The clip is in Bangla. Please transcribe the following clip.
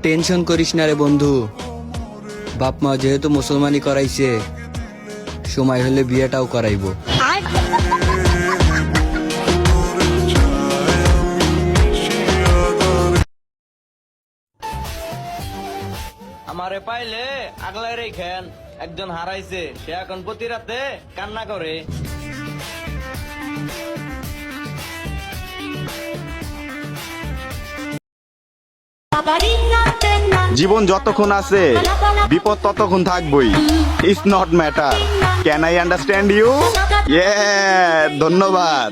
টেনশন করিস না রে বন্ধু, বাপ মা যেহেতু মুসলমানি করাইছে, সময় হলে বিয়েটাও করাইবো। আমারে পাইলে আগলাই রেখেন, একজন হারাইছে, সে এখন প্রতি রাতে কান্না করে। জীবন যতক্ষণ আছে বিপদ ততক্ষণ থাকবই। It's not matter, can I understand you? ধন্যবাদ।